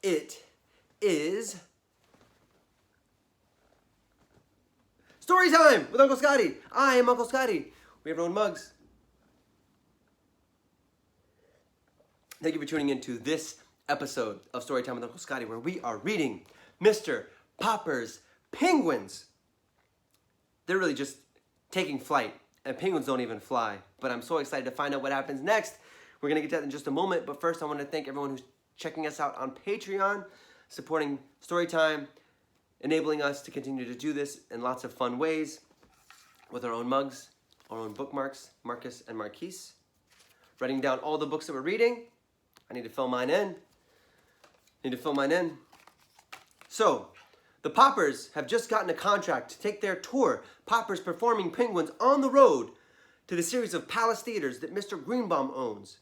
It is story time with Uncle Scotty. I am Uncle Scotty. We have our own mugs. Thank you for tuning in to this episode of Storytime with Uncle Scotty, where we are reading Mr. Popper's Penguins. They're really just taking flight, and penguins don't even fly. But I'm so excited to find out what happens next. We're going to get to that in just a moment, but first I want to thank everyone who's checking us out on Patreon, supporting Storytime, enabling us to continue to do this in lots of fun ways with our own mugs, our own bookmarks, Marcus and Marquise. Writing down all the books that we're reading. I need to fill mine in. So, the Poppers have just gotten a contract to take their tour, Poppers Performing Penguins, on the road to the series of Palace Theaters that Mr. Greenbaum owns.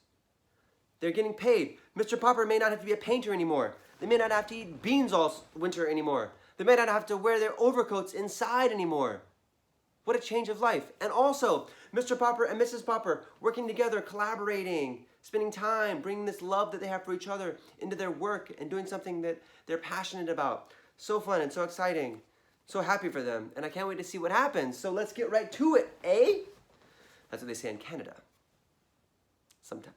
They're getting paid. Mr. Popper may not have to be a painter anymore. They may not have to eat beans all winter anymore. They may not have to wear their overcoats inside anymore. What a change of life. And also, Mr. Popper and Mrs. Popper working together, collaborating, spending time, bringing this love that they have for each other into their work and doing something that they're passionate about. So fun and so exciting. So happy for them. And I can't wait to see what happens. So let's get right to it, eh? That's what they say in Canada. Sometimes.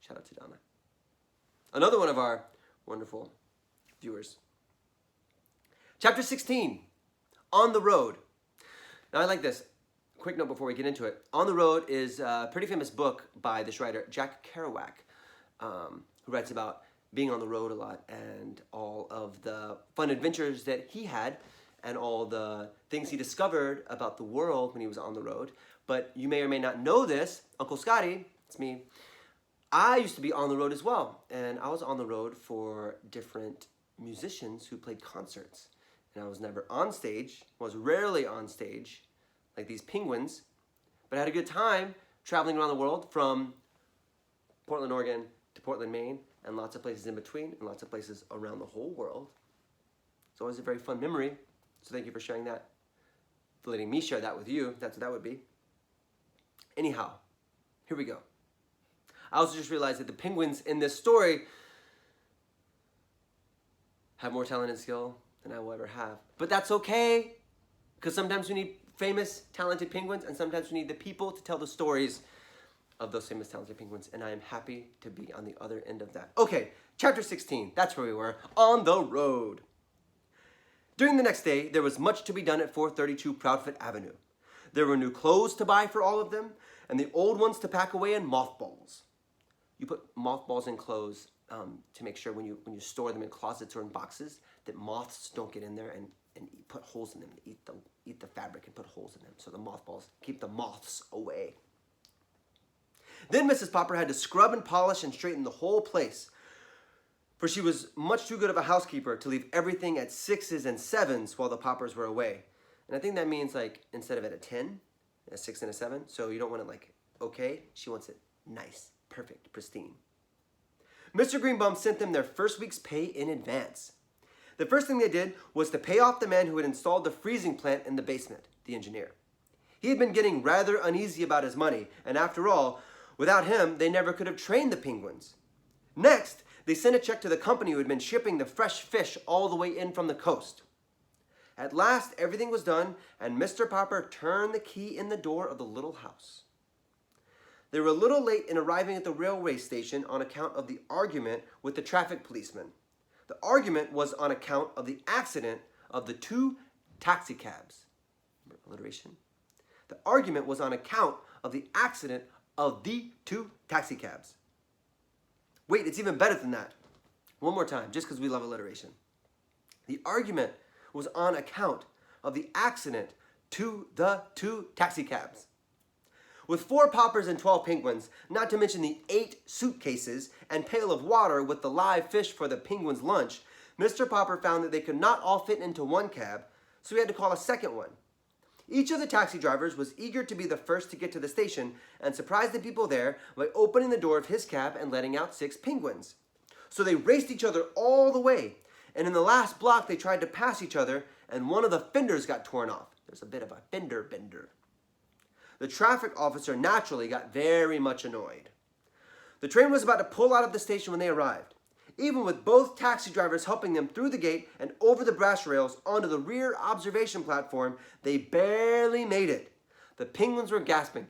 Shout out to Donna. Another one of our wonderful viewers. Chapter 16, On the Road. Now I like this. Quick note before we get into it. On the Road is a pretty famous book by this writer, Jack Kerouac, who writes about being on the road a lot and all of the fun adventures that he had and all the things he discovered about the world when he was on the road. But you may or may not know this. Uncle Scotty, it's me. I used to be on the road as well, and I was on the road for different musicians who played concerts. And I was never on stage, was rarely on stage, like these penguins, but I had a good time traveling around the world from Portland, Oregon to Portland, Maine, and lots of places in between, and lots of places around the whole world. It's always a very fun memory, so thank you for sharing that, for letting me share that with you. That's what that would be. Anyhow, here we go. I also just realized that the penguins in this story have more talent and skill than I will ever have. But that's okay, because sometimes we need famous, talented penguins, and sometimes we need the people to tell the stories of those famous, talented penguins, and I am happy to be on the other end of that. Okay, chapter 16, that's where we were, on the road. During the next day, there was much to be done at 432 Proudfoot Avenue. There were new clothes to buy for all of them, and the old ones to pack away in mothballs. You put mothballs in clothes to make sure when you store them in closets or in boxes that moths don't get in there and put holes in them, eat the fabric and put holes in them. So the mothballs keep the moths away. Then Mrs. Popper had to scrub and polish and straighten the whole place, for she was much too good of a housekeeper to leave everything at 6s and 7s while the Poppers were away. And I think that means, like, instead of at a 10, a 6 and a 7. So you don't want it like okay. She wants it nice, perfect, pristine. Mr. Greenbaum sent them their first week's pay in advance. The first thing they did was to pay off the man who had installed the freezing plant in the basement, the engineer. He had been getting rather uneasy about his money, and after all, without him, they never could have trained the penguins. Next, they sent a check to the company who had been shipping the fresh fish all the way in from the coast. At last, everything was done, and Mr. Popper turned the key in the door of the little house. They were a little late in arriving at the railway station on account of the argument with the traffic policeman. The argument was on account of the accident of the 2 taxicabs. Remember, alliteration? The argument was on account of the accident of the 2 taxicabs. Wait, it's even better than that. One more time, just because we love alliteration. The argument was on account of the accident to the 2 taxicabs. With 4 Poppers and 12 penguins, not to mention the 8 suitcases and pail of water with the live fish for the penguins' lunch, Mr. Popper found that they could not all fit into one cab, so he had to call a second one. Each of the taxi drivers was eager to be the first to get to the station and surprise the people there by opening the door of his cab and letting out 6 penguins. So they raced each other all the way, and in the last block they tried to pass each other, and one of the fenders got torn off. There's a bit of a fender bender. The traffic officer naturally got very much annoyed. The train was about to pull out of the station when they arrived. Even with both taxi drivers helping them through the gate and over the brass rails onto the rear observation platform, they barely made it. The penguins were gasping.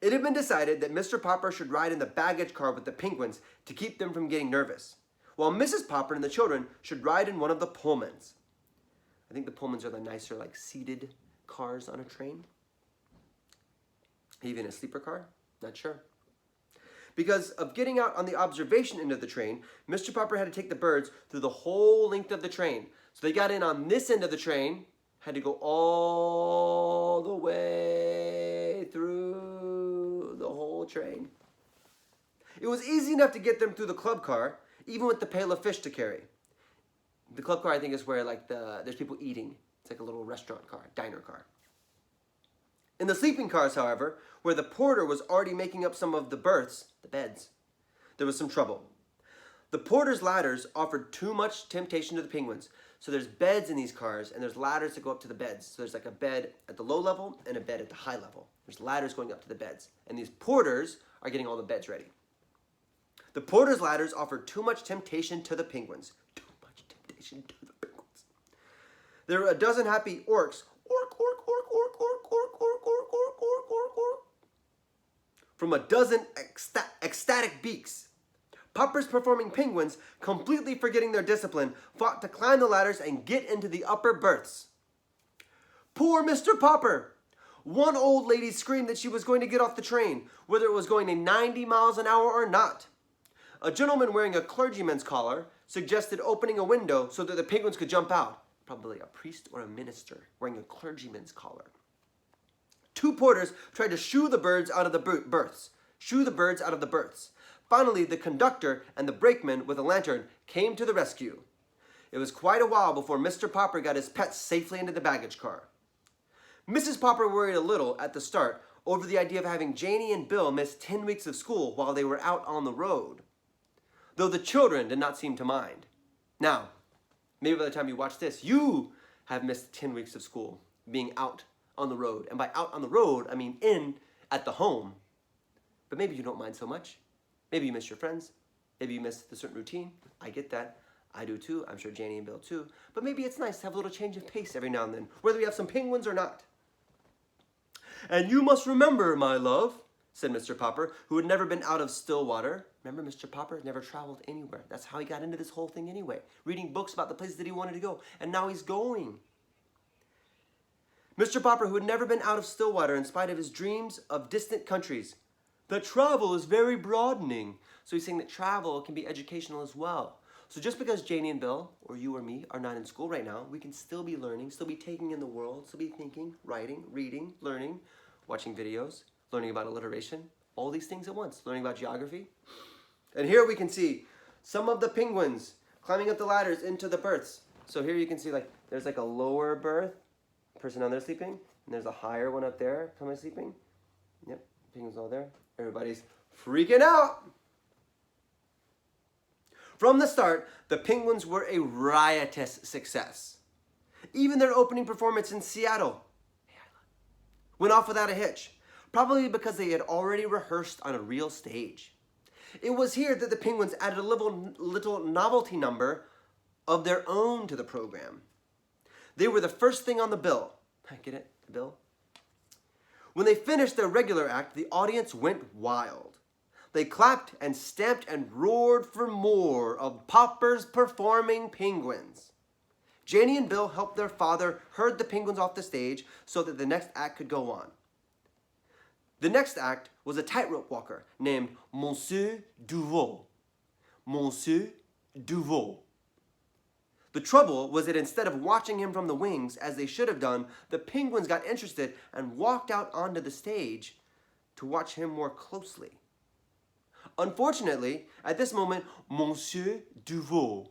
It had been decided that Mr. Popper should ride in the baggage car with the penguins to keep them from getting nervous, while Mrs. Popper and the children should ride in one of the Pullmans. I think the Pullmans are the nicer, like, seated cars on a train. Even a sleeper car? Not sure. Because of getting out on the observation end of the train, Mr. Popper had to take the birds through the whole length of the train. So they got in on this end of the train, had to go all the way through the whole train. It was easy enough to get them through the club car, even with the pail of fish to carry. The club car, I think, is where there's people eating. It's like a little restaurant car, diner car. In the sleeping cars, however, where the porter was already making up some of the berths, the beds, there was some trouble. The porter's ladders offered too much temptation to the penguins. So there's beds in these cars, and there's ladders that go up to the beds. So there's like a bed at the low level and a bed at the high level. There's ladders going up to the beds. And these porters are getting all the beds ready. The porter's ladders offered too much temptation to the penguins. Too much temptation to the penguins. There were a dozen happy orcs. From a dozen ecstatic beaks. Popper's performing penguins, completely forgetting their discipline, fought to climb the ladders and get into the upper berths. Poor Mr. Popper! One old lady screamed that she was going to get off the train, whether it was going at 90 miles an hour or not. A gentleman wearing a clergyman's collar suggested opening a window so that the penguins could jump out. Probably a priest or a minister wearing a clergyman's collar. Two porters tried to shoo the birds out of the berths. Finally, the conductor and the brakeman with a lantern came to the rescue. It was quite a while before Mr. Popper got his pets safely into the baggage car. Mrs. Popper worried a little at the start over the idea of having Janie and Bill miss 10 weeks of school while they were out on the road, though the children did not seem to mind. Now, maybe by the time you watch this, you have missed 10 weeks of school being out on the road. And by out on the road, I mean in at the home. But maybe you don't mind so much. Maybe you miss your friends. Maybe you miss the certain routine. I get that. I do too. I'm sure Janie and Bill too. But maybe it's nice to have a little change of pace every now and then, whether we have some penguins or not. And you must remember, my love, said Mr. Popper, who had never been out of Stillwater. Remember, Mr. Popper had never traveled anywhere. That's how he got into this whole thing anyway, reading books about the places that he wanted to go. And now he's going. Mr. Popper, who had never been out of Stillwater in spite of his dreams of distant countries, that travel is very broadening. So he's saying that travel can be educational as well. So just because Janie and Bill, or you or me, are not in school right now, we can still be learning, still be taking in the world, still be thinking, writing, reading, learning, watching videos, learning about alliteration, all these things at once, learning about geography. And here we can see some of the penguins climbing up the ladders into the berths. So here you can see there's a lower berth, person down there sleeping, and there's a higher one up there, somebody sleeping. Yep, penguins all there. Everybody's freaking out. From the start, the penguins were a riotous success. Even their opening performance in Seattle went off without a hitch, probably because they had already rehearsed on a real stage. It was here that the penguins added a little novelty number of their own to the program. They were the first thing on the bill. Get it? The bill? When they finished their regular act, the audience went wild. They clapped and stamped and roared for more of Popper's performing penguins. Janie and Bill helped their father herd the penguins off the stage so that the next act could go on. The next act was a tightrope walker named Monsieur Duveau. Monsieur Duveau. The trouble was that instead of watching him from the wings, as they should have done, the penguins got interested and walked out onto the stage to watch him more closely. Unfortunately, at this moment, Monsieur Duveau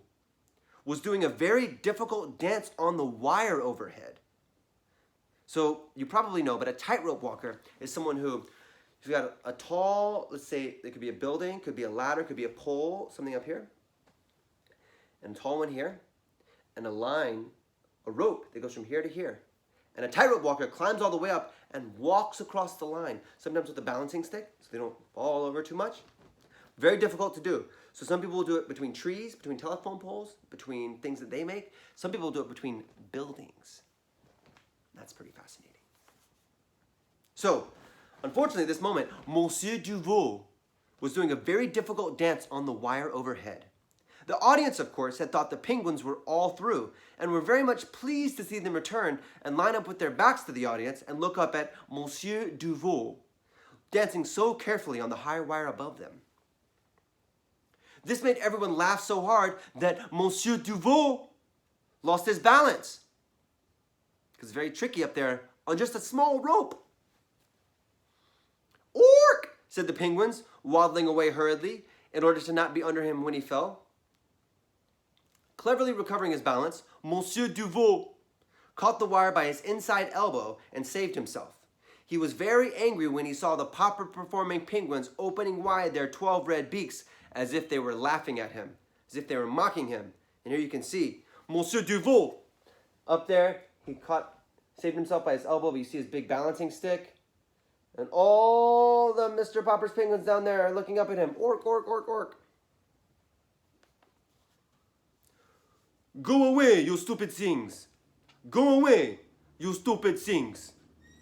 was doing a very difficult dance on the wire overhead. So you probably know, but a tightrope walker is someone who's got a tall, let's say it could be a building, could be a ladder, could be a pole, something up here, and a tall one here, and a line, a rope that goes from here to here. And a tightrope walker climbs all the way up and walks across the line, sometimes with a balancing stick, so they don't fall over too much. Very difficult to do. So some people will do it between trees, between telephone poles, between things that they make. Some people do it between buildings. That's pretty fascinating. So, unfortunately, at this moment, Monsieur Duveau was doing a very difficult dance on the wire overhead. The audience, of course, had thought the penguins were all through and were very much pleased to see them return and line up with their backs to the audience and look up at Monsieur Duveau, dancing so carefully on the high wire above them. This made everyone laugh so hard that Monsieur Duveau lost his balance. Because it's very tricky up there on just a small rope. "Ork!" said the penguins, waddling away hurriedly in order to not be under him when he fell. Cleverly recovering his balance, Monsieur Duveau caught the wire by his inside elbow and saved himself. He was very angry when he saw the proper-performing penguins opening wide their 12 red beaks as if they were laughing at him, as if they were mocking him. And here you can see Monsieur Duveau up there. He saved himself by his elbow, but you see his big balancing stick. And all the Mr. Popper's penguins down there are looking up at him. Ork, ork, ork, ork. "Go away, you stupid things. Go away, you stupid things,"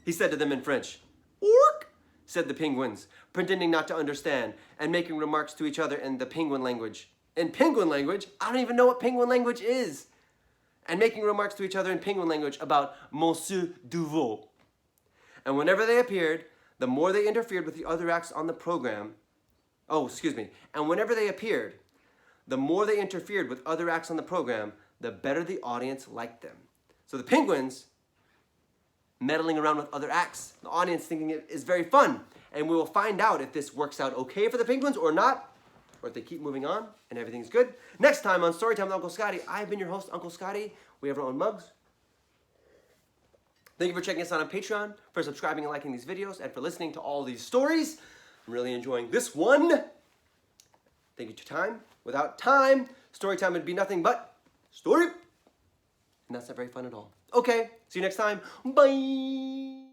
he said to them in French. "Ork," said the penguins, pretending not to understand and making remarks to each other in the penguin language. In penguin language? I don't even know what penguin language is. And making remarks to each other in penguin language about Monsieur Duveau. And whenever they appeared, the more they interfered with the other acts on the program. And whenever they appeared, the more they interfered with other acts on the program, the better the audience liked them. So the penguins meddling around with other acts, the audience thinking it is very fun. And we will find out if this works out okay for the penguins or not, or if they keep moving on and everything's good. Next time on Storytime with Uncle Scotty, I've been your host, Uncle Scotty. We have our own mugs. Thank you for checking us out on Patreon, for subscribing and liking these videos, and for listening to all these stories. I'm really enjoying this one. Thank you for your time. Without time, Storytime would be nothing but story. And that's not very fun at all. Okay, see you next time. Bye.